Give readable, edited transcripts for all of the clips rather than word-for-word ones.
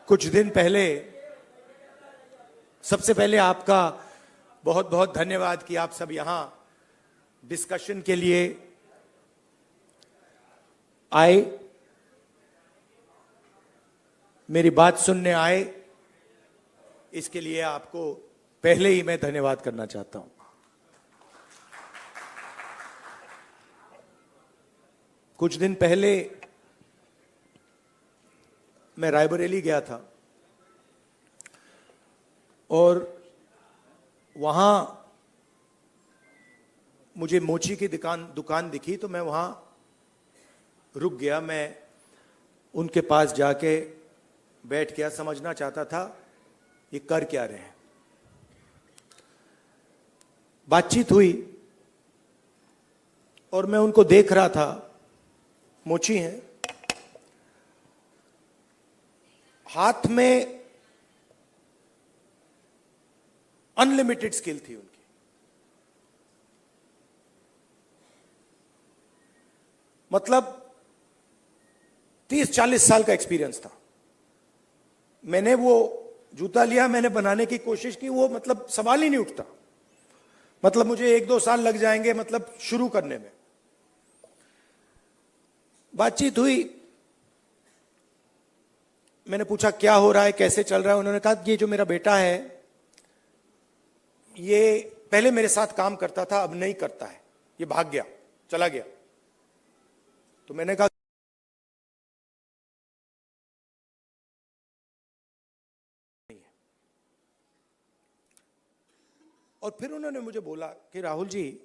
कुछ दिन पहले, सबसे पहले आपका बहुत बहुत धन्यवाद कि आप सब यहां डिस्कशन के लिए आए, मेरी बात सुनने आए। इसके लिए आपको पहले ही मैं धन्यवाद करना चाहता हूं। कुछ दिन पहले मैं रायबरेली गया था और वहां मुझे मोची की दुकान दिखी, तो मैं वहां रुक गया। मैं उनके पास जाके बैठ गया, समझना चाहता था ये कर क्या रहे हैं। बातचीत हुई और मैं उनको देख रहा था। मोची हैं, हाथ में अनलिमिटेड स्किल थी उनकी। मतलब 30-40 साल का एक्सपीरियंस था। मैंने वो जूता लिया, मैंने बनाने की कोशिश की, वो मतलब सवाल ही नहीं उठता। मतलब मुझे 1-2 साल लग जाएंगे मतलब शुरू करने में। बातचीत हुई, मैंने पूछा क्या हो रहा है, कैसे चल रहा है। उन्होंने कहा ये जो मेरा बेटा है ये पहले मेरे साथ काम करता था, अब नहीं करता है, ये भाग गया, चला गया। तो मैंने कहा और फिर उन्होंने मुझे बोला कि राहुल जी,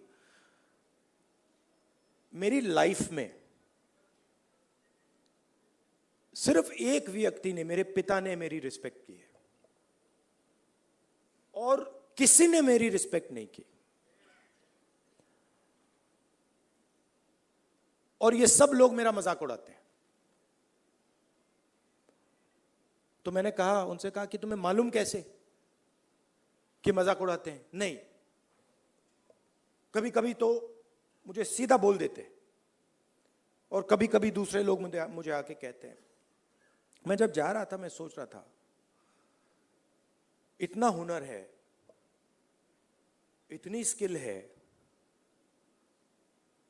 मेरी लाइफ में सिर्फ एक व्यक्ति ने, मेरे पिता ने मेरी रिस्पेक्ट की है और किसी ने मेरी रिस्पेक्ट नहीं की। और ये सब लोग मेरा मजाक उड़ाते हैं। तो मैंने कहा, उनसे कहा कि तुम्हें मालूम कैसे कि मजाक उड़ाते हैं? नहीं, कभी कभी तो मुझे सीधा बोल देते और कभी कभी दूसरे लोग मुझे आके कहते हैं। मैं जब जा रहा था मैं सोच रहा था, इतना हुनर है, इतनी स्किल है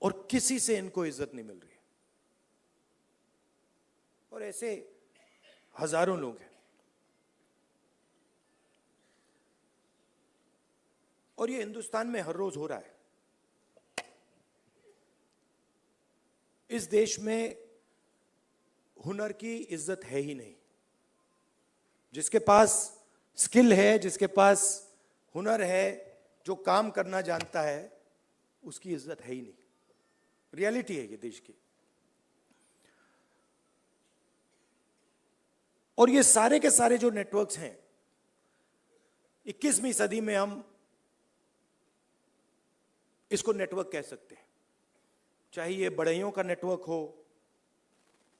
और किसी से इनको इज्जत नहीं मिल रही। और ऐसे हजारों लोग हैं। और ये हिंदुस्तान में हर रोज हो रहा है। इस देश में हुनर की इज्जत है ही नहीं। जिसके पास स्किल है, जिसके पास हुनर है, जो काम करना जानता है, उसकी इज्जत है ही नहीं। रियलिटी है ये देश की। और ये सारे के सारे जो नेटवर्क्स हैं, 21वीं सदी में हम इसको नेटवर्क कह सकते हैं। चाहे ये बढ़इयों का नेटवर्क हो,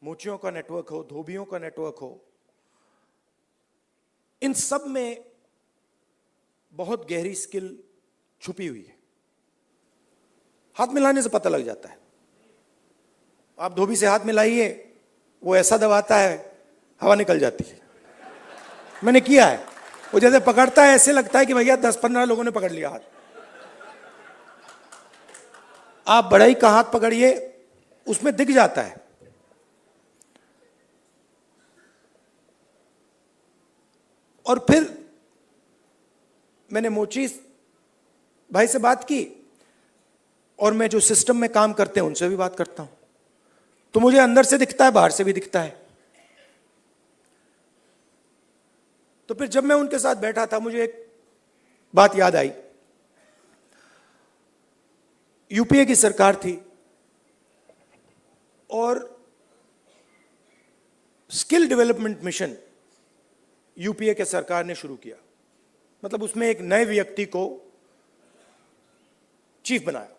मोचियों का नेटवर्क हो, धोबियों का नेटवर्क हो, इन सब में बहुत गहरी स्किल छुपी हुई है। हाथ मिलाने से पता लग जाता है। आप धोबी से हाथ मिलाइए, वो ऐसा दबाता है हवा निकल जाती है। मैंने किया है। वो जैसे पकड़ता है ऐसे लगता है कि भैया 10-15 लोगों ने पकड़ लिया हाथ। आप बढ़ई का हाथ पकड़िए, उसमें दिख जाता है। और फिर मैंने मोची भाई से बात की और मैं जो सिस्टम में काम करते हैं उनसे भी बात करता हूं, तो मुझे अंदर से दिखता है, बाहर से भी दिखता है। तो फिर जब मैं उनके साथ बैठा था, मुझे एक बात याद आई। यूपीए की सरकार थी और स्किल डेवलपमेंट मिशन यूपीए के सरकार ने शुरू किया। मतलब उसमें एक नए व्यक्ति को चीफ बनाया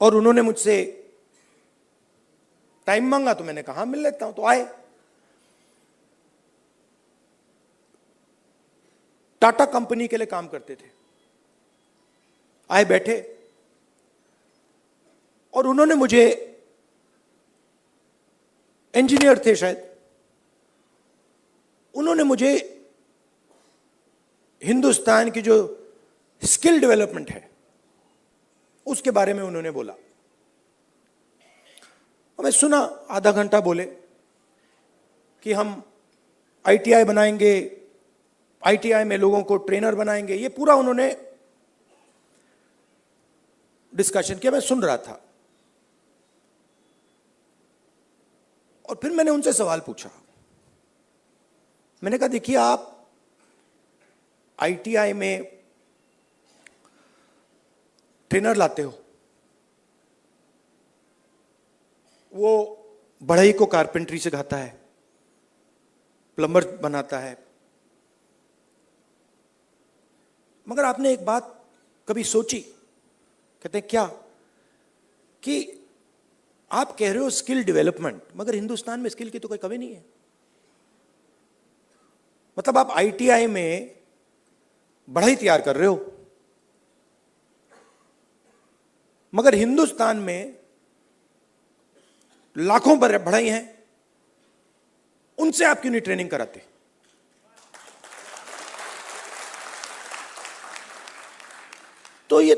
और उन्होंने मुझसे टाइम मांगा, तो मैंने कहा मिल लेता हूं। तो आए। टाटा कंपनी के लिए काम करते थे। आए, बैठे और उन्होंने मुझे, इंजीनियर थे शायद, उन्होंने मुझे हिंदुस्तान की जो स्किल डेवलपमेंट है उसके बारे में उन्होंने बोला, और मैं सुना। आधा घंटा बोले कि हम आईटीआई बनाएंगे, आईटीआई में लोगों को ट्रेनर बनाएंगे, ये पूरा उन्होंने डिस्कशन किया। मैं सुन रहा था और फिर मैंने उनसे सवाल पूछा। मैंने कहा देखिए, आप आईटीआई में ट्रेनर लाते हो, वो बढ़ई को कारपेंट्री सिखाता है, प्लम्बर बनाता है, मगर आपने एक बात कभी सोची? कहते हैं क्या? कि आप कह रहे हो स्किल डेवलपमेंट, मगर हिंदुस्तान में स्किल की तो कोई कमी नहीं है। मतलब आप आईटीआई में बढ़ई तैयार कर रहे हो, मगर हिंदुस्तान में लाखों बढ़ई हैं, उनसे आप क्यों नहीं ट्रेनिंग कराते? तो ये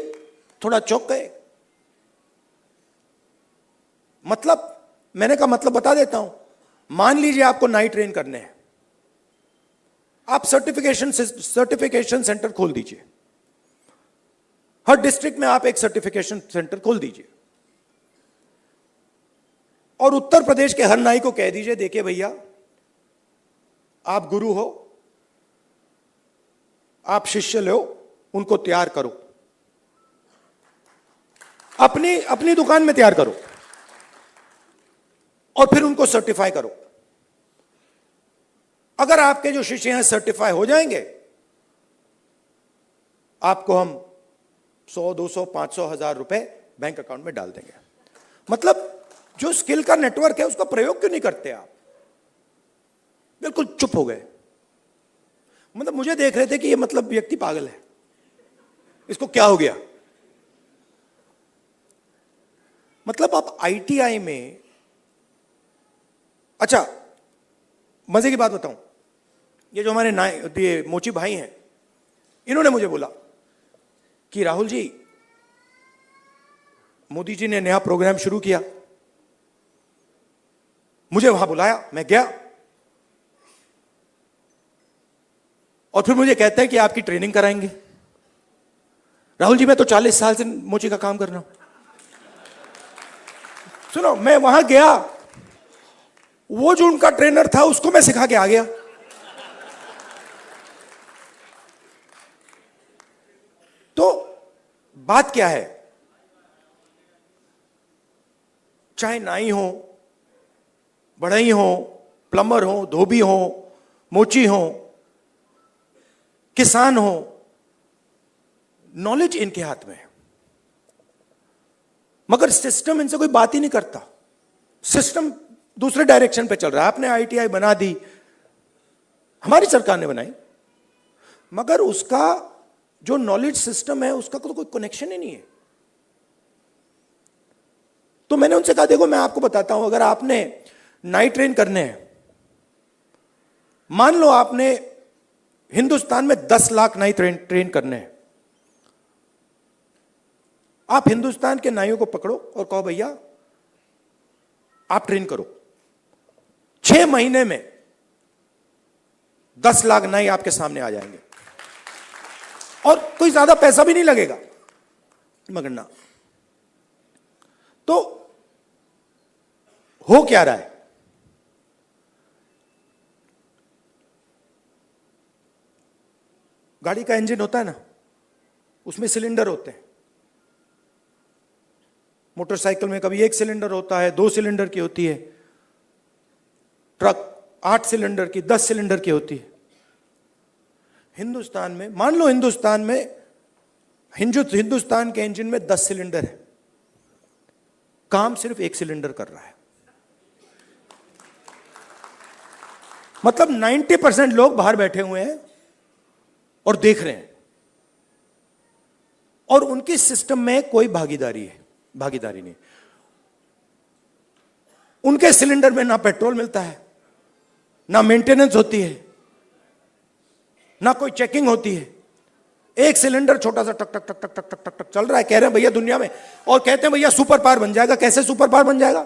थोड़ा चौंक गए। मतलब मैंने कहा मतलब बता देता हूं। मान लीजिए आपको नाई ट्रेन करने हैं, आप सर्टिफिकेशन सेंटर खोल दीजिए। हर डिस्ट्रिक्ट में आप एक सर्टिफिकेशन सेंटर खोल दीजिए और उत्तर प्रदेश के हर नाई को कह दीजिए, देखिए भैया, आप गुरु हो, आप शिष्य लो, उनको तैयार करो, अपनी दुकान में तैयार करो और फिर उनको सर्टिफाई करो। अगर आपके जो शिष्य हैं सर्टिफाई हो जाएंगे, आपको हम 100, 200, 500, 1000 रुपए बैंक अकाउंट में डाल देंगे। मतलब जो स्किल का नेटवर्क है उसका प्रयोग क्यों नहीं करते आप? बिल्कुल चुप हो गए। मतलब मुझे देख रहे थे कि ये मतलब व्यक्ति पागल है, इसको क्या हो गया। मतलब आप आईटीआई में, अच्छा मजे की बात बताऊं, ये जो हमारे ये मोची भाई हैं, इन्होंने मुझे बोला कि राहुल जी, मोदी जी ने नया प्रोग्राम शुरू किया, मुझे वहां बुलाया, मैं गया और फिर मुझे कहते हैं कि आपकी ट्रेनिंग कराएंगे। राहुल जी, मैं तो 40 साल से मोची का काम कर रहा हूं। सुनो, मैं वहां गया, वो जो उनका ट्रेनर था उसको मैं सिखा के आ गया। तो बात क्या है, चाहे नाई हो, बढ़ई हो, प्लम्बर हो, धोबी हो, मोची हो, किसान हो, नॉलेज इनके हाथ में है, मगर सिस्टम इनसे कोई बात ही नहीं करता। सिस्टम दूसरे डायरेक्शन पे चल रहा है। आपने आईटीआई बना दी, हमारी सरकार ने बनाई, मगर उसका जो नॉलेज सिस्टम है उसका तो कोई कनेक्शन ही नहीं है। तो मैंने उनसे कहा, देखो मैं आपको बताता हूं, अगर आपने नाई ट्रेन करने हैं, मान लो आपने हिंदुस्तान में 10 लाख नाई ट्रेन करने हैं, आप हिंदुस्तान के नाइयों को पकड़ो और कहो भैया आप ट्रेन करो, 6 महीने में 10 लाख नाई आपके सामने आ जाएंगे और कोई ज्यादा पैसा भी नहीं लगेगा, मगर ना। तो हो क्या रहा है, गाड़ी का इंजन होता है ना, उसमें सिलेंडर होते हैं। मोटरसाइकिल में कभी 1 सिलेंडर होता है, 2 सिलेंडर की होती है, ट्रक 8 सिलेंडर की, 10 सिलेंडर की होती है। हिंदुस्तान में मान लो हिंदुस्तान के इंजन में 10 सिलेंडर है, काम सिर्फ 1 सिलेंडर कर रहा है। मतलब 90% लोग बाहर बैठे हुए हैं और देख रहे हैं, और उनके सिस्टम में कोई भागीदारी नहीं। उनके सिलेंडर में ना पेट्रोल मिलता है, ना मेंटेनेंस होती है, ना कोई चेकिंग होती है, एक सिलेंडर छोटा सा टक टक टक टक टक टक टक टक चल रहा है, कह रहे हैं भैया दुनिया में, और कहते हैं भैया सुपर पावर बन जाएगा। कैसे सुपर पावर बन जाएगा?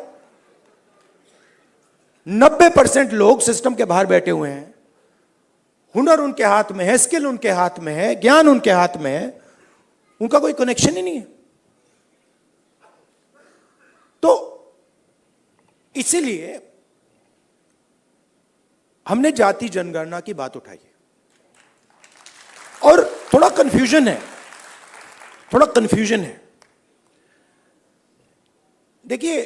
90% लोग सिस्टम के बाहर बैठे हुए हैं, हुनर उनके हाथ में है, स्किल उनके हाथ में है, ज्ञान उनके हाथ में है, उनका कोई कनेक्शन ही नहीं है। तो इसीलिए हमने जाति जनगणना की बात उठाई है। और थोड़ा कंफ्यूजन है, देखिए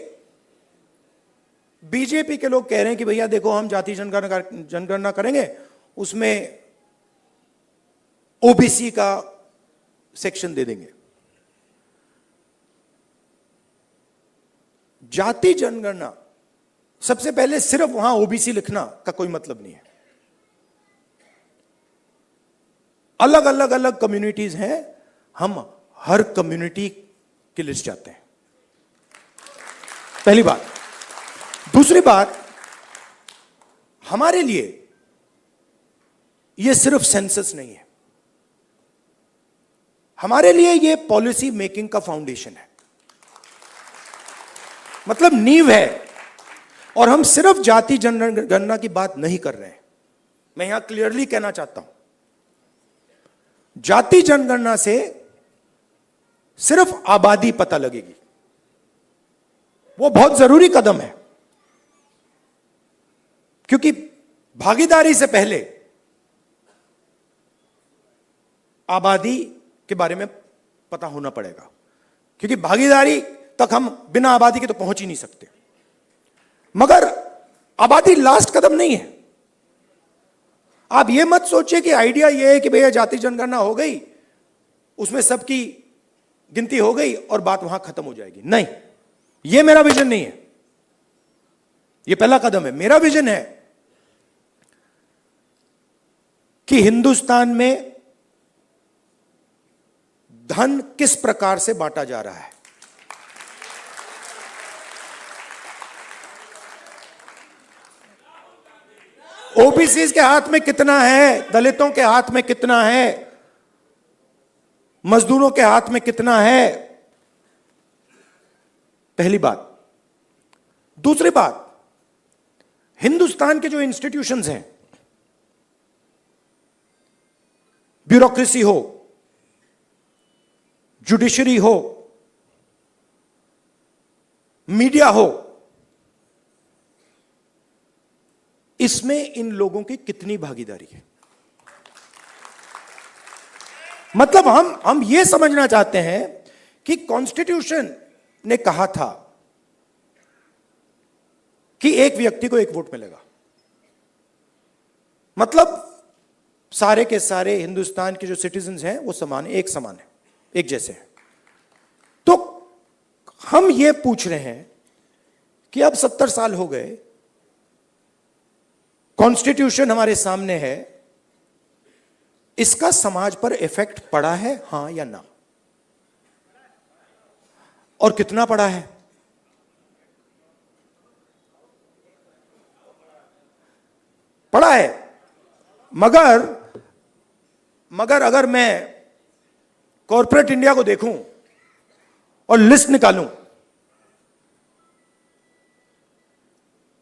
बीजेपी के लोग कह रहे हैं कि भैया देखो हम जाति जनगणना करेंगे, उसमें ओबीसी का सेक्शन दे देंगे। जाति जनगणना सबसे पहले सिर्फ वहां ओबीसी लिखना का कोई मतलब नहीं है। अलग अलग कम्युनिटीज हैं, हम हर कम्युनिटी की लिस्ट चाहते हैं, पहली बात। दूसरी बात, हमारे लिए यह सिर्फ सेंसस नहीं है, हमारे लिए यह पॉलिसी मेकिंग का फाउंडेशन है, मतलब नींव है। और हम सिर्फ जाति जनगणना की बात नहीं कर रहे हैं, मैं यहां क्लियरली कहना चाहता हूं, जाति जनगणना से सिर्फ आबादी पता लगेगी, वो बहुत जरूरी कदम है, क्योंकि भागीदारी से पहले आबादी के बारे में पता होना पड़ेगा, क्योंकि भागीदारी तक हम बिना आबादी के तो पहुंच ही नहीं सकते। मगर आबादी लास्ट कदम नहीं है। आप यह मत सोचिए कि आइडिया यह है कि भैया जाति जनगणना हो गई, उसमें सबकी गिनती हो गई और बात वहां खत्म हो जाएगी। नहीं, यह मेरा विजन नहीं है, यह पहला कदम है। मेरा विजन है कि हिंदुस्तान में धन किस प्रकार से बांटा जा रहा है। ओबीसी के हाथ में कितना है, दलितों के हाथ में कितना है, मजदूरों के हाथ में कितना है, पहली बात। दूसरी बात, हिंदुस्तान के जो इंस्टीट्यूशंस हैं, ब्यूरोक्रेसी हो, जुडिशरी हो, मीडिया हो, इसमें इन लोगों की कितनी भागीदारी है। मतलब हम यह समझना चाहते हैं कि कॉन्स्टिट्यूशन ने कहा था कि एक व्यक्ति को एक वोट मिलेगा, मतलब सारे के सारे हिंदुस्तान के जो सिटीजन्स हैं वो समान है, एक समान है, एक जैसे हैं। तो हम ये पूछ रहे हैं कि अब 70 साल हो गए, कॉन्स्टिट्यूशन हमारे सामने है, इसका समाज पर इफेक्ट पड़ा है, हां या ना, और कितना पड़ा है? पड़ा है। मगर अगर मैं कॉर्पोरेट इंडिया को देखूं और लिस्ट निकालूं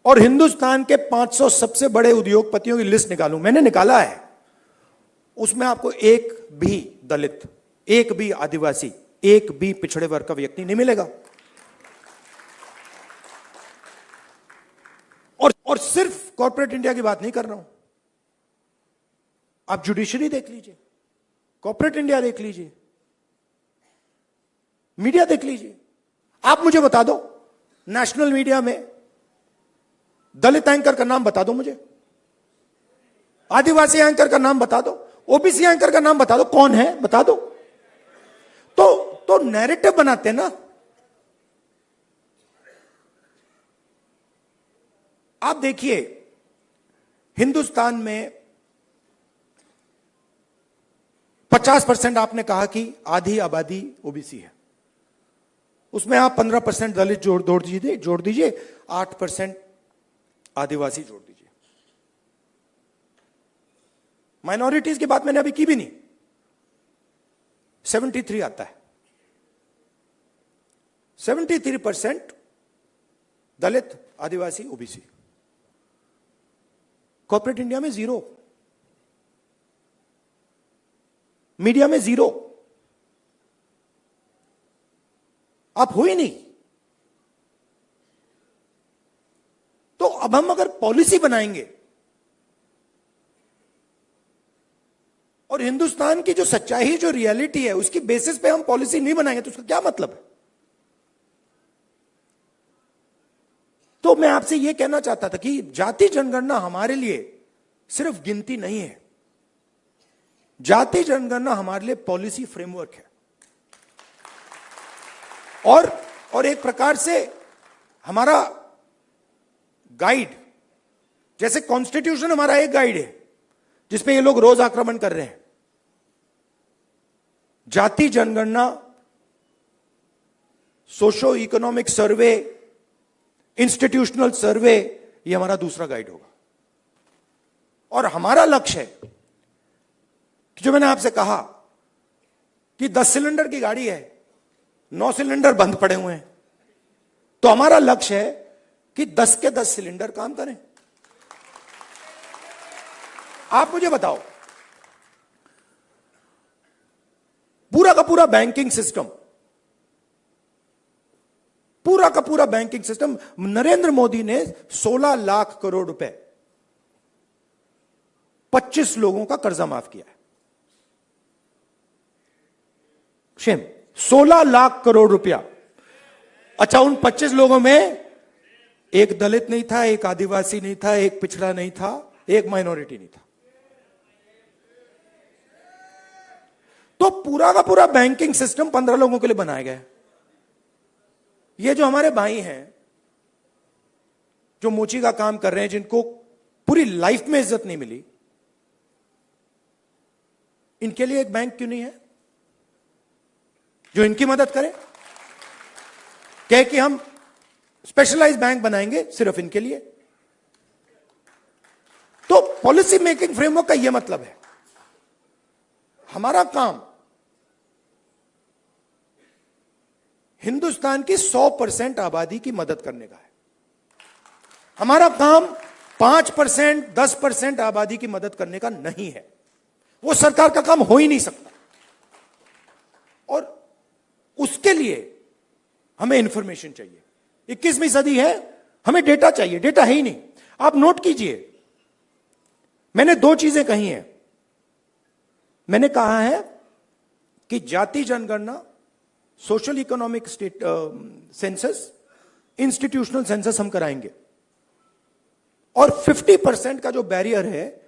और हिंदुस्तान के 500 सबसे बड़े उद्योगपतियों की लिस्ट निकालूं, मैंने निकाला है, उसमें आपको एक भी दलित, एक भी आदिवासी, एक भी पिछड़े वर्ग का व्यक्ति नहीं मिलेगा। और सिर्फ कॉर्पोरेट इंडिया की बात नहीं कर रहा हूं, आप जुडिशरी देख लीजिए, कॉर्पोरेट इंडिया देख लीजिए, मीडिया देख लीजिए। आप मुझे बता दो, नेशनल मीडिया में दलित एंकर का नाम बता दो मुझे, आदिवासी एंकर का नाम बता दो, ओबीसी एंकर का नाम बता दो, कौन है बता दो। तो नैरेटिव बनाते ना। आप देखिए, हिंदुस्तान में 50% आपने कहा कि आधी आबादी ओबीसी है, उसमें आप 15% दलित जोड़ दीजिए, 8% आदिवासी जोड़ दीजिए। माइनॉरिटीज की बात मैंने अभी की भी नहीं। 73 आता है। 73% दलित, आदिवासी, ओबीसी। कॉर्पोरेट इंडिया में 0, मीडिया में 0। आप हो ही नहीं। तो अब हम अगर पॉलिसी बनाएंगे और हिंदुस्तान की जो सच्चाई, जो रियलिटी है, उसकी बेसिस पे हम पॉलिसी नहीं बनाएंगे तो उसका क्या मतलब है? तो मैं आपसे यह कहना चाहता था कि जाति जनगणना हमारे लिए सिर्फ गिनती नहीं है, जाति जनगणना हमारे लिए पॉलिसी फ्रेमवर्क है और एक प्रकार से हमारा गाइड। जैसे कॉन्स्टिट्यूशन हमारा एक गाइड है जिसपे ये लोग रोज आक्रमण कर रहे हैं, जाति जनगणना, सोशो इकोनॉमिक सर्वे, इंस्टीट्यूशनल सर्वे, ये हमारा दूसरा गाइड होगा। और हमारा लक्ष्य है कि जो मैंने आपसे कहा कि 10 सिलेंडर की गाड़ी है, 9 सिलेंडर बंद पड़े हुए हैं, तो हमारा लक्ष्य है कि 10 के 10 सिलेंडर काम करें। आप मुझे बताओ, पूरा का पूरा बैंकिंग सिस्टम, पूरा का पूरा बैंकिंग सिस्टम, नरेंद्र मोदी ने 16 लाख करोड़ रुपए 25 लोगों का कर्जा माफ किया है। शेम, 16 लाख करोड़ रुपया। अच्छा, उन 25 लोगों में एक दलित नहीं था, एक आदिवासी नहीं था, एक पिछड़ा नहीं था, एक माइनॉरिटी नहीं था। तो पूरा का पूरा बैंकिंग सिस्टम 15 लोगों के लिए बनाया गया है। ये जो हमारे भाई हैं जो मोची का काम कर रहे हैं, जिनको पूरी लाइफ में इज्जत नहीं मिली, इनके लिए एक बैंक क्यों नहीं है जो इनकी मदद करे? कहे कि हम स्पेशलाइज्ड बैंक बनाएंगे सिर्फ इनके लिए। तो पॉलिसी मेकिंग फ्रेमवर्क का यह मतलब है, हमारा काम हिंदुस्तान की 100% आबादी की मदद करने का है। हमारा काम 5%, 10% आबादी की मदद करने का नहीं है। वो सरकार का काम हो ही नहीं सकता। और उसके लिए हमें इंफॉर्मेशन चाहिए। 21वीं सदी है, हमें डेटा चाहिए। डेटा है ही नहीं। आप नोट कीजिए, मैंने 2 चीजें कही हैं। मैंने कहा है कि जाति जनगणना, social economic state census, institutional census हम कराएंगे। और 50% का जो बैरियर है,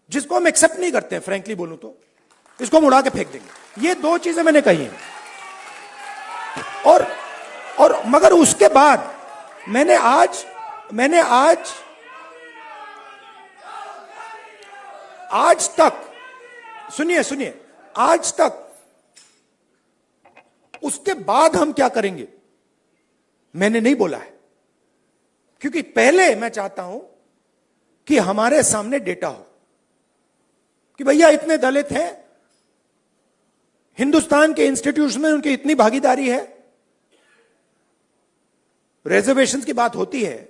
जिसको हम एक्सेप्ट नहीं करते हैं, फ्रैंकली बोलूं तो इसको हम उड़ा के फेंक देंगे। ये 2 चीजें मैंने कही हैं। और मगर उसके बाद मैंने आज तक, सुनिए, आज तक उसके बाद हम क्या करेंगे मैंने नहीं बोला है, क्योंकि पहले मैं चाहता हूं कि हमारे सामने डेटा हो कि भैया इतने दलित हैं, हिंदुस्तान के इंस्टीट्यूशन में उनकी इतनी भागीदारी है। रिजर्वेशन की बात होती है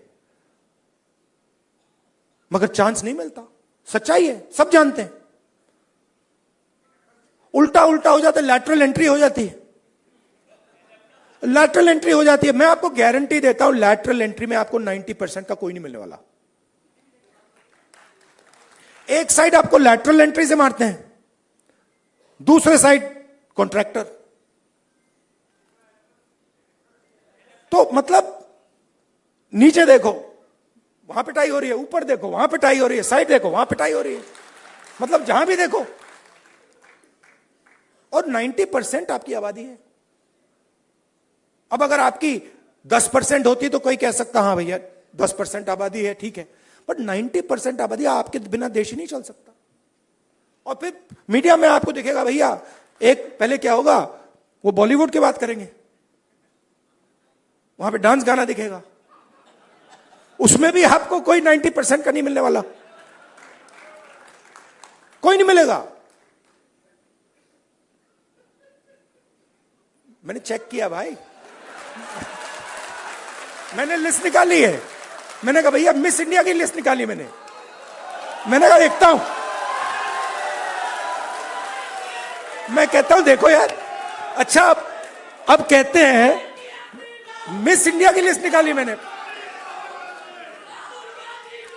मगर चांस नहीं मिलता। सच्चाई है, सब जानते हैं। उल्टा हो जाता है, लैटरल एंट्री हो जाती है। लैटरल एंट्री हो जाती है। मैं आपको गारंटी देता हूं, लैटरल एंट्री में आपको 90% का कोई नहीं मिलने वाला। एक साइड आपको लैटरल एंट्री से मारते हैं, दूसरे साइड कॉन्ट्रैक्टर। तो मतलब नीचे देखो वहां पिटाई हो रही है, ऊपर देखो वहां पिटाई हो रही है, साइड देखो वहां पिटाई हो रही है, मतलब जहां भी देखो। और 90% आपकी आबादी है। अब अगर आपकी 10% होती तो कोई कह सकता हाँ भैया 10% आबादी है, ठीक है, बट 90% आबादी, आपके बिना देश ही नहीं चल सकता। और फिर मीडिया में आपको दिखेगा भैया, एक पहले क्या होगा, वो बॉलीवुड की बात करेंगे, वहां पे डांस गाना दिखेगा, उसमें भी आपको कोई 90% का नहीं मिलने वाला। कोई नहीं मिलेगा। मैंने चेक किया भाई, मैंने लिस्ट निकाली है। मैंने कहा भैया मिस इंडिया की लिस्ट निकाली मैंने कहा देखता हूं। मैं कहता हूं देखो यार, अच्छा अब कहते हैं मिस इंडिया की लिस्ट निकाली मैंने।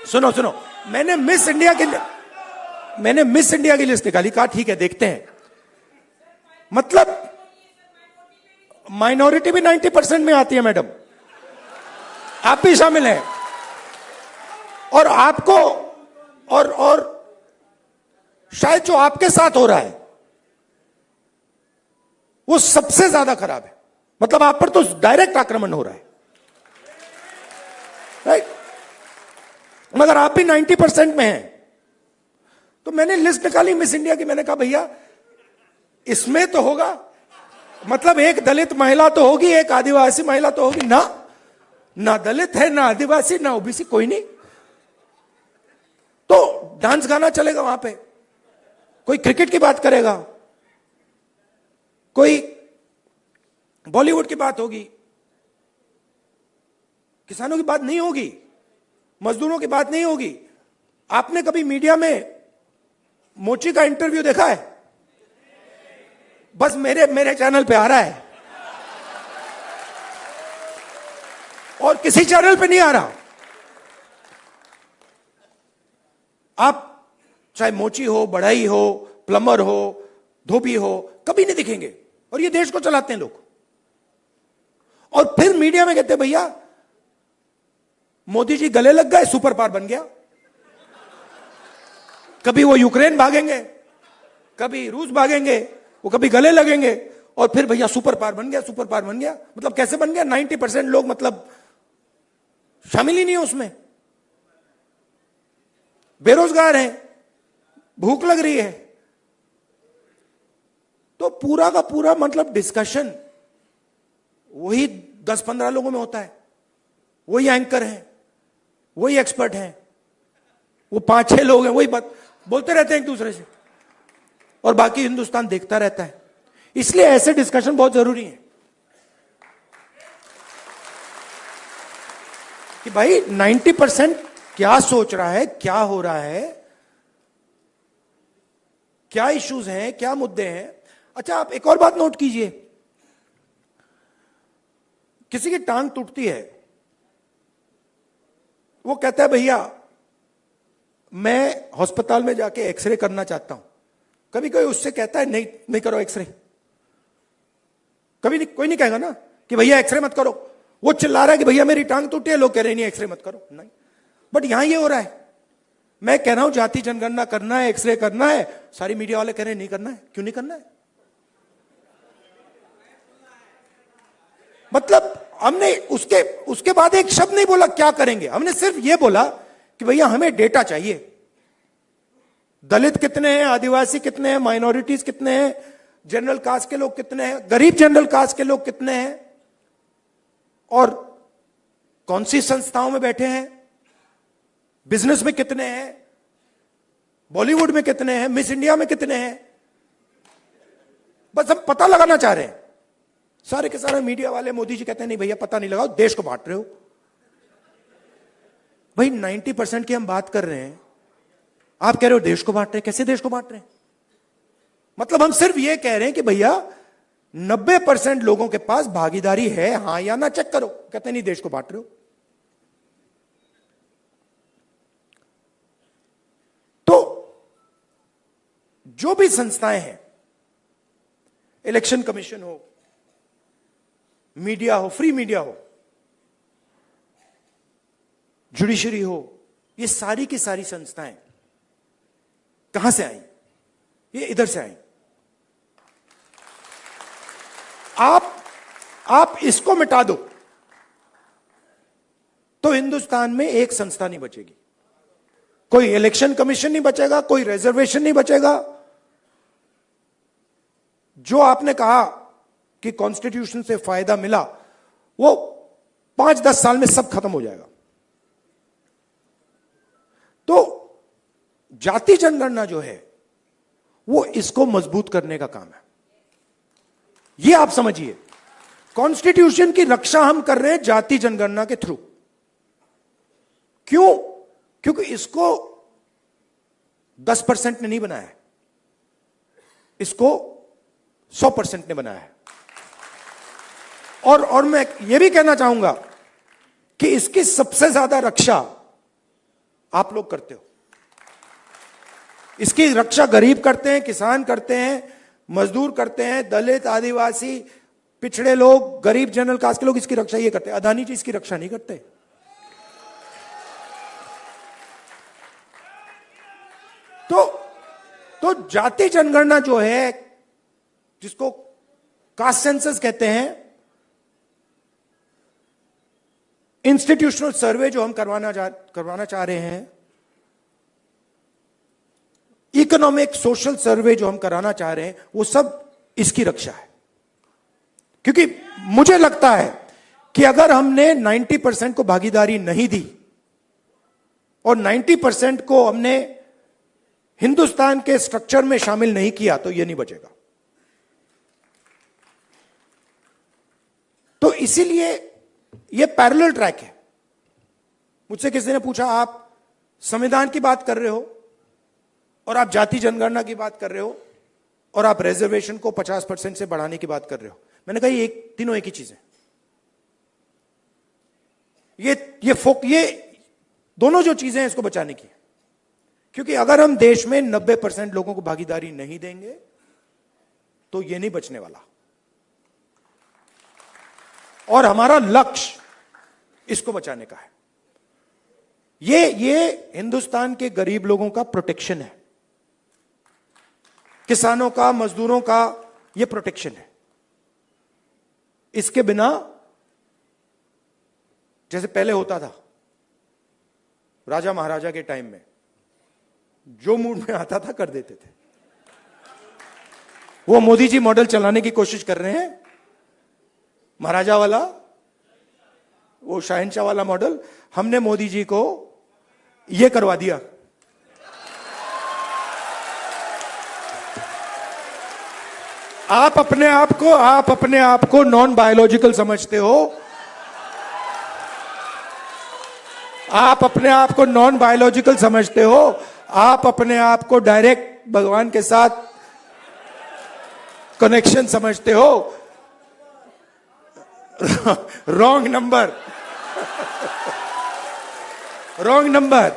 सुनो सुनो, मैंने मिस इंडिया की लिस्ट निकाली। कहा ठीक है देखते हैं। मतलब माइनॉरिटी भी 90% में आती है मैडम, आप भी शामिल हैं। और आपको और शायद जो आपके साथ हो रहा है वो सबसे ज्यादा खराब है। मतलब आप पर तो डायरेक्ट आक्रमण हो रहा है, राइट? मगर आप भी 90% में हैं। तो मैंने लिस्ट निकाली मिस इंडिया की। मैंने कहा भैया इसमें तो होगा, मतलब एक दलित महिला तो होगी, एक आदिवासी महिला तो होगी। ना दलित है, ना आदिवासी, ना ओबीसी, कोई नहीं। तो डांस गाना चलेगा वहां पे, कोई क्रिकेट की बात करेगा, कोई बॉलीवुड की बात होगी, किसानों की बात नहीं होगी, मजदूरों की बात नहीं होगी। आपने कभी मीडिया में मोची का इंटरव्यू देखा है? बस मेरे चैनल पे आ रहा है और किसी चैनल पे नहीं आ रहा। आप चाहे मोची हो, बढ़ई हो, प्लम्बर हो, धोबी हो, कभी नहीं दिखेंगे। और ये देश को चलाते हैं लोग। और फिर मीडिया में कहते हैं भैया मोदी जी गले लग गए, सुपर पावर बन गया। कभी वो यूक्रेन भागेंगे, कभी रूस भागेंगे, वो कभी गले लगेंगे और फिर भैया सुपर पावर बन गया, सुपर पावर बन गया। मतलब कैसे बन गया? 90% लोग मतलब शामिल ही नहीं है उसमें, बेरोजगार हैं, भूख लग रही है। तो पूरा का पूरा मतलब डिस्कशन वही 10-15 लोगों में होता है। वही एंकर हैं, वही एक्सपर्ट हैं, वो 5-6 लोग हैं, वही बात बोलते रहते हैं एक दूसरे से, और बाकी हिंदुस्तान देखता रहता है। इसलिए ऐसे डिस्कशन बहुत जरूरी है कि भाई 90% क्या सोच रहा है, क्या हो रहा है, क्या इश्यूज हैं, क्या मुद्दे हैं। अच्छा आप एक और बात नोट कीजिए, किसी की टांग टूटती है, वो कहता है भैया मैं अस्पताल में जाके एक्सरे करना चाहता हूं। कभी कोई उससे कहता है नहीं करो एक्सरे? कभी नहीं, कोई नहीं कहेगा ना कि भैया एक्सरे मत करो। वो चिल्ला रहा है कि भैया मेरी टांग टूटी है, लोग कह रहे नहीं एक्सरे मत करो। नहीं, बट यहां ये हो रहा है, मैं कह रहा हूं जाति जनगणना करना है, एक्सरे करना है, सारी मीडिया वाले कह रहे हैं नहीं करना है। क्यों नहीं करना है? मतलब हमने उसके बाद एक शब्द नहीं बोला क्या करेंगे, हमने सिर्फ यह बोला कि भैया हमें डेटा चाहिए। दलित कितने हैं, आदिवासी कितने हैं, माइनॉरिटीज कितने हैं, जनरल कास्ट के लोग कितने हैं, गरीब जनरल कास्ट के लोग कितने हैं, और कौन सी संस्थाओं में बैठे हैं, बिजनेस में कितने हैं, बॉलीवुड में कितने हैं, मिस इंडिया में कितने हैं। बस हम पता लगाना चाह रहे हैं। सारे के सारे मीडिया वाले, मोदी जी कहते हैं नहीं भैया पता नहीं लगाओ, देश को बांट रहे हो। भाई 90% की हम बात कर रहे हैं, आप कह रहे हो देश को बांट रहे हैं। कैसे देश को बांट रहे हैं? मतलब हम सिर्फ ये कह रहे हैं कि भैया 90% लोगों के पास भागीदारी है, हां या ना, चेक करो। कहते हैं नहीं देश को बांट रहे हो। तो जो भी संस्थाएं हैं, इलेक्शन कमीशन हो, मीडिया हो, फ्री मीडिया हो, जुडिशरी हो, ये सारी की सारी संस्थाएं कहां से आई? ये इधर से आई। आप इसको मिटा दो तो हिंदुस्तान में एक संस्था नहीं बचेगी। कोई इलेक्शन कमीशन नहीं बचेगा, कोई रिजर्वेशन नहीं बचेगा। जो आपने कहा कि कॉन्स्टिट्यूशन से फायदा मिला, वो 5-10 साल में सब खत्म हो जाएगा। तो जाति जनगणना जो है वो इसको मजबूत करने का काम है। ये आप समझिए, कॉन्स्टिट्यूशन की रक्षा हम कर रहे हैं जाति जनगणना के थ्रू। क्यों? क्योंकि इसको 10% ने नहीं बनाया है, इसको 100% ने बनाया है। और मैं यह भी कहना चाहूंगा कि इसकी सबसे ज्यादा रक्षा आप लोग करते हो। इसकी रक्षा गरीब करते हैं, किसान करते हैं, मजदूर करते हैं, दलित, आदिवासी, पिछड़े लोग, गरीब, जनरल कास्ट के लोग इसकी रक्षा ये करते हैं। अदानी जी इसकी रक्षा नहीं करते। तो जाति जनगणना जो है, जिसको कास्ट सेंसस कहते हैं, इंस्टीट्यूशनल सर्वे जो हम करवाना चाह रहे हैं, इकोनॉमिक सोशल सर्वे जो हम कराना चाह रहे हैं, वो सब इसकी रक्षा है। क्योंकि मुझे लगता है कि अगर हमने 90% को भागीदारी नहीं दी और 90% को हमने हिंदुस्तान के स्ट्रक्चर में शामिल नहीं किया, तो यह नहीं बचेगा। तो इसीलिए यह पैरेलल ट्रैक है। मुझसे किसी ने पूछा, आप संविधान की बात कर रहे हो और आप जाति जनगणना की बात कर रहे हो और आप रिजर्वेशन को 50% से बढ़ाने की बात कर रहे हो। मैंने कहा ये तीनों एक ही चीज है। ये दोनों जो चीजें हैं इसको बचाने की है। क्योंकि अगर हम देश में 90% लोगों को भागीदारी नहीं देंगे तो ये नहीं बचने वाला। और हमारा लक्ष्य इसको बचाने का है। ये हिंदुस्तान के गरीब लोगों का प्रोटेक्शन है, किसानों का, मजदूरों का ये प्रोटेक्शन है। इसके बिना, जैसे पहले होता था राजा महाराजा के टाइम में, जो मूड में आता था कर देते थे। वो मोदी जी मॉडल चलाने की कोशिश कर रहे हैं, महाराजा वाला, वो शहंशाह वाला मॉडल। हमने मोदी जी को ये करवा दिया। आप अपने आप को नॉन बायोलॉजिकल समझते हो। आप अपने आप को नॉन बायोलॉजिकल समझते हो। आप अपने आप को डायरेक्ट भगवान के साथ कनेक्शन समझते हो। Wrong number. Wrong number.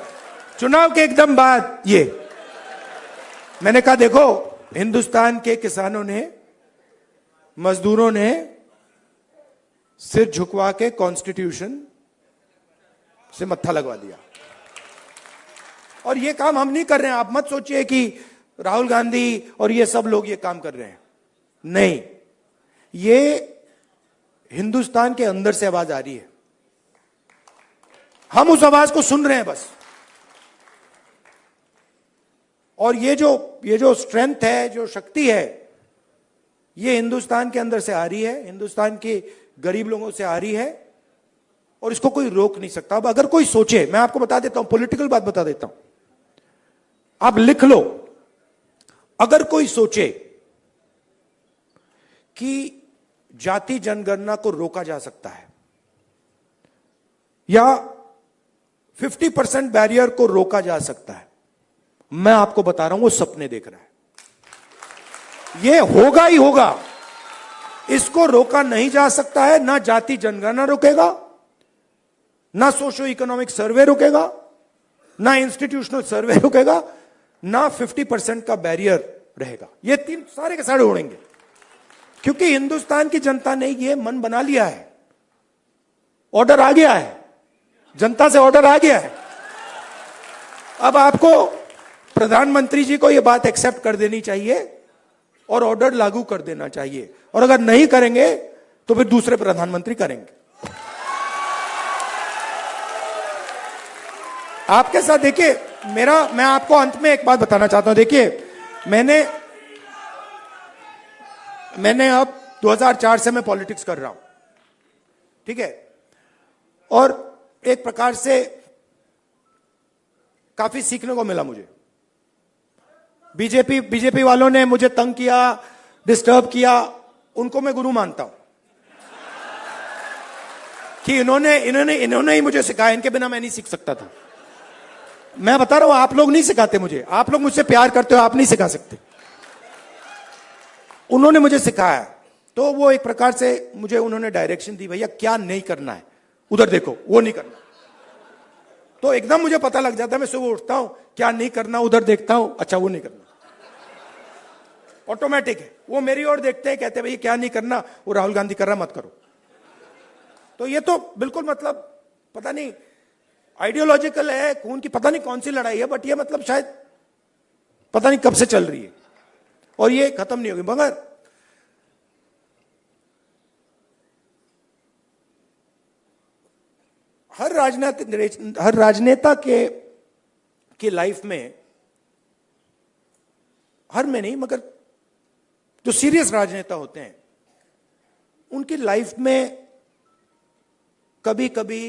चुनाव के एकदम बाद ये मैंने कहा, देखो हिंदुस्तान के किसानों ने, मजदूरों ने सिर झुकवा के कॉन्स्टिट्यूशन से मत्था लगवा दिया। और ये काम हम नहीं कर रहे हैं। आप मत सोचिए कि राहुल गांधी और ये सब लोग ये काम कर रहे हैं। नहीं, ये हिंदुस्तान के अंदर से आवाज आ रही है। हम उस आवाज को सुन रहे हैं बस। और ये जो स्ट्रेंथ है, जो शक्ति है, ये हिंदुस्तान के अंदर से आ रही है, हिंदुस्तान के गरीब लोगों से आ रही है, और इसको कोई रोक नहीं सकता। अब अगर कोई सोचे, मैं आपको बता देता हूं, पॉलिटिकल बात बता देता हूं, आप लिख लो। अगर कोई सोचे कि जाति जनगणना को रोका जा सकता है या 50% बैरियर को रोका जा सकता है, मैं आपको बता रहा हूं वो सपने देख रहा है। ये होगा ही होगा। इसको रोका नहीं जा सकता है। ना जाति जनगणना रोकेगा, ना सोशो इकोनॉमिक सर्वे रुकेगा, ना इंस्टीट्यूशनल सर्वे रुकेगा, ना 50% का बैरियर रहेगा। ये तीन सारे के सारे उड़ेंगे। क्योंकि हिंदुस्तान की जनता ने ये मन बना लिया है। ऑर्डर आ गया है, जनता से ऑर्डर आ गया है। अब आपको प्रधानमंत्री जी को यह बात एक्सेप्ट कर देनी चाहिए और ऑर्डर लागू कर देना चाहिए। और अगर नहीं करेंगे तो फिर दूसरे प्रधानमंत्री करेंगे। आपके साथ देखिए, मैं आपको अंत में एक बात बताना चाहता हूं। देखिए, मैंने अब 2004 से मैं पॉलिटिक्स कर रहा हूं, ठीक है, और एक प्रकार से काफी सीखने को मिला मुझे। बीजेपी बीजेपी वालों ने मुझे तंग किया, डिस्टर्ब किया, उनको मैं गुरु मानता हूं कि इन्होंने ही मुझे सिखाया, इनके बिना मैं नहीं सीख सकता था। मैं बता रहा हूं, आप लोग नहीं सिखाते मुझे, आप लोग मुझसे प्यार करते हो, आप नहीं सिखा सकते। उन्होंने मुझे सिखाया, तो वो एक प्रकार से मुझे उन्होंने डायरेक्शन दी, भैया क्या नहीं करना है, उधर देखो, वो नहीं करना। तो एकदम मुझे पता लग जाता है, मैं सुबह उठता हूं, क्या नहीं करना, उधर देखता हूं, अच्छा वो नहीं करना, ऑटोमेटिक है। वो मेरी ओर देखते हैं, कहते हैं भैया क्या नहीं करना, वो राहुल गांधी कर रहा, मत करो। तो ये तो बिल्कुल मतलब पता नहीं आइडियोलॉजिकल है, खून की पता नहीं कौन सी लड़ाई है, बट ये मतलब शायद पता नहीं कब से चल रही है और ये खत्म नहीं होगी। मगर हर राजनेता के लाइफ में, हर में नहीं मगर जो सीरियस राजनेता होते हैं उनकी लाइफ में कभी कभी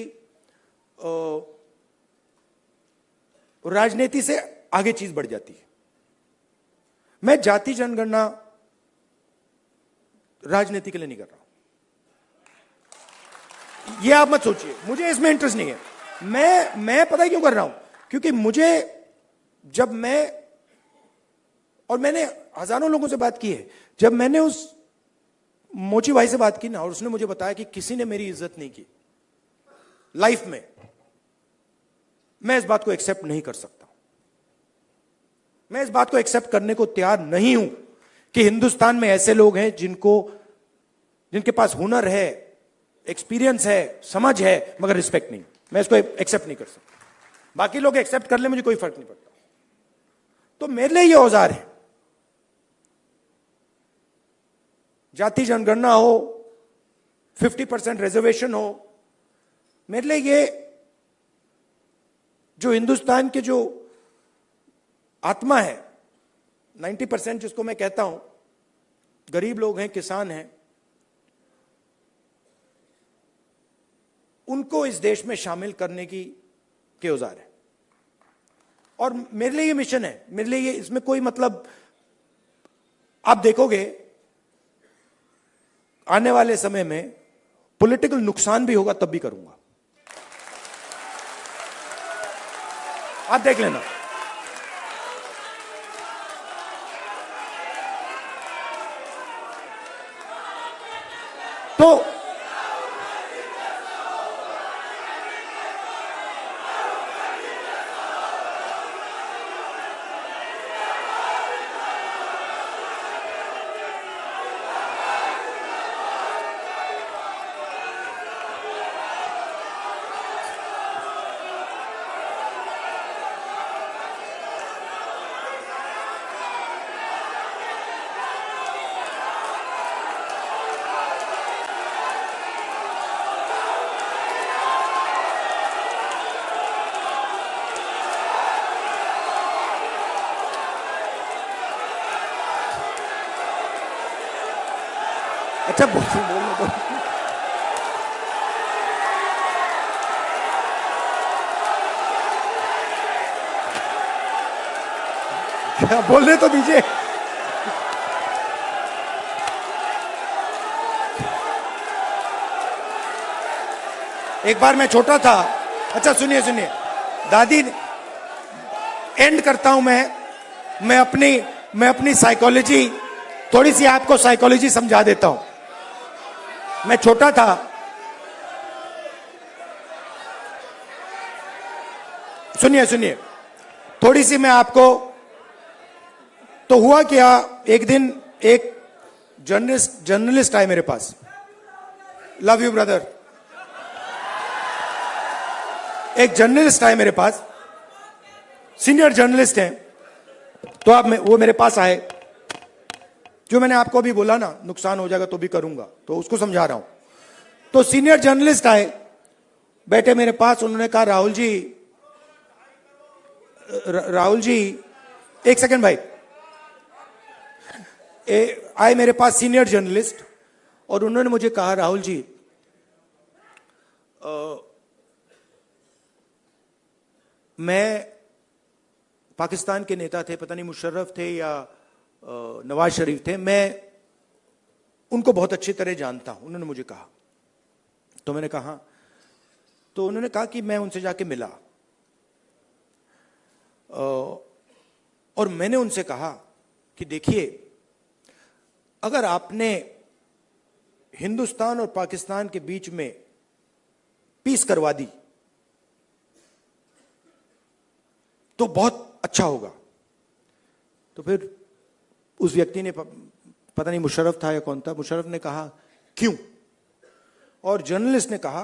राजनीति से आगे चीज बढ़ जाती है। मैं जाति जनगणना राजनीति के लिए नहीं कर रहा हूं, ये आप मत सोचिए, मुझे इसमें इंटरेस्ट नहीं है। मैं पता है क्यों कर रहा हूं, क्योंकि मुझे जब मैंने हजारों लोगों से बात की है, जब मैंने उस मोची भाई से बात की ना और उसने मुझे बताया कि किसी ने मेरी इज्जत नहीं की लाइफ में, मैं इस बात को एक्सेप्ट नहीं कर सकता। मैं इस बात को एक्सेप्ट करने को तैयार नहीं हूं कि हिंदुस्तान में ऐसे लोग हैं जिनके पास हुनर है, एक्सपीरियंस है, समझ है, मगर रिस्पेक्ट नहीं। मैं इसको एक्सेप्ट नहीं कर सकता। बाकी लोग एक्सेप्ट कर ले, मुझे कोई फर्क नहीं पड़ता। तो मेरे लिए ये औजार है, जाति जनगणना हो, 50% रिजर्वेशन हो, मेरे लिए ये जो हिंदुस्तान के जो आत्मा है, 90% जिसको मैं कहता हूं, गरीब लोग हैं, किसान हैं, उनको इस देश में शामिल करने के औजार है। और मेरे लिए ये मिशन है, मेरे लिए ये, इसमें कोई मतलब, आप देखोगे आने वाले समय में पॉलिटिकल नुकसान भी होगा तब भी करूंगा, आप देख लेना। तो अच्छा बोलने दो। क्या बोलने तो दीजिए। एक बार मैं छोटा था, अच्छा सुनिए दादी, एंड करता हूं मैं अपनी साइकोलॉजी, थोड़ी सी आपको साइकोलॉजी समझा देता हूं। मैं छोटा था, सुनिए थोड़ी सी मैं आपको, तो हुआ क्या, एक दिन एक जर्नलिस्ट आए मेरे पास, लव यू ब्रदर, एक जर्नलिस्ट आए मेरे पास, सीनियर जर्नलिस्ट हैं, तो वो मेरे पास आए, जो मैंने आपको अभी बोला ना, नुकसान हो जाएगा तो भी करूंगा, तो उसको समझा रहा हूं। तो सीनियर जर्नलिस्ट आए, बैठे मेरे पास, उन्होंने कहा राहुल जी, एक सेकंड भाई, आए मेरे पास सीनियर जर्नलिस्ट और उन्होंने मुझे कहा राहुल जी, मैं पाकिस्तान के नेता थे, पता नहीं मुशर्रफ थे या नवाज शरीफ थे, मैं उनको बहुत अच्छी तरह जानता हूं। उन्होंने मुझे कहा, तो मैंने कहा, तो उन्होंने कहा कि मैं उनसे जाके मिला और मैंने उनसे कहा कि देखिए, अगर आपने हिंदुस्तान और पाकिस्तान के बीच में पीस करवा दी तो बहुत अच्छा होगा। तो फिर उस व्यक्ति ने, पता नहीं मुशर्रफ था या कौन था, मुशर्रफ ने कहा क्यों? और जर्नलिस्ट ने कहा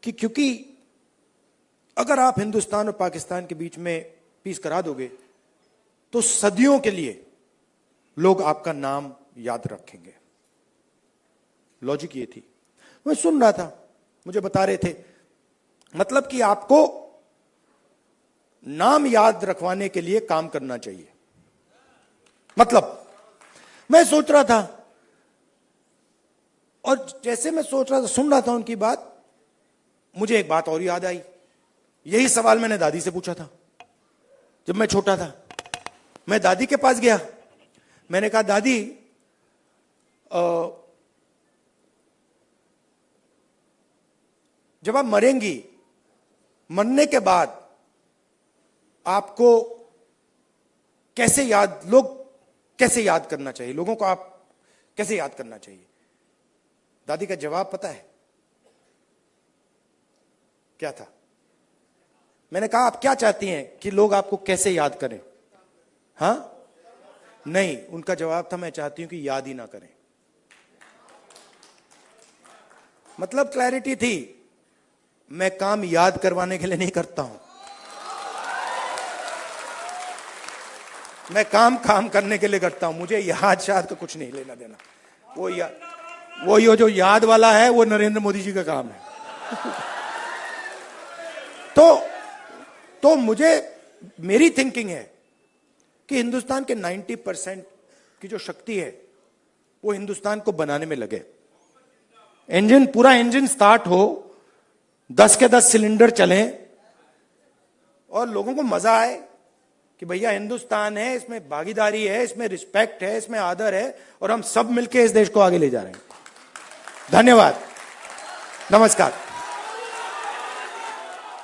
कि क्योंकि अगर आप हिंदुस्तान और पाकिस्तान के बीच में पीस करा दोगे तो सदियों के लिए लोग आपका नाम याद रखेंगे। लॉजिक ये थी। मैं सुन रहा था, मुझे बता रहे थे, मतलब कि आपको नाम याद रखवाने के लिए काम करना चाहिए। मतलब मैं सोच रहा था, और जैसे मैं सोच रहा था, सुन रहा था उनकी बात, मुझे एक बात और याद आई। यही सवाल मैंने दादी से पूछा था जब मैं छोटा था। मैं दादी के पास गया, मैंने कहा दादी, जब आप मरेंगी, मरने के बाद आपको कैसे याद, लोग कैसे याद करना चाहिए, लोगों को आप कैसे याद करना चाहिए? दादी का जवाब पता है क्या था? मैंने कहा आप क्या चाहती हैं कि लोग आपको कैसे याद करें? हां, नहीं, उनका जवाब था मैं चाहती हूं कि याद ही ना करें। मतलब क्लैरिटी थी, मैं काम याद करवाने के लिए नहीं करता हूं, मैं काम करने के लिए करता हूं। मुझे याद शाद का कुछ नहीं लेना देना। वो ये जो याद वाला है वो नरेंद्र मोदी जी का काम है। तो मुझे, मेरी थिंकिंग है कि हिंदुस्तान के 90% की जो शक्ति है वो हिंदुस्तान को बनाने में लगे। इंजन, पूरा इंजन स्टार्ट हो, 10 के 10 सिलेंडर चलें और लोगों को मजा आए कि भैया हिंदुस्तान है, इसमें भागीदारी है, इसमें रिस्पेक्ट है, इसमें आदर है, और हम सब मिलकर इस देश को आगे ले जा रहे हैं। धन्यवाद, नमस्कार।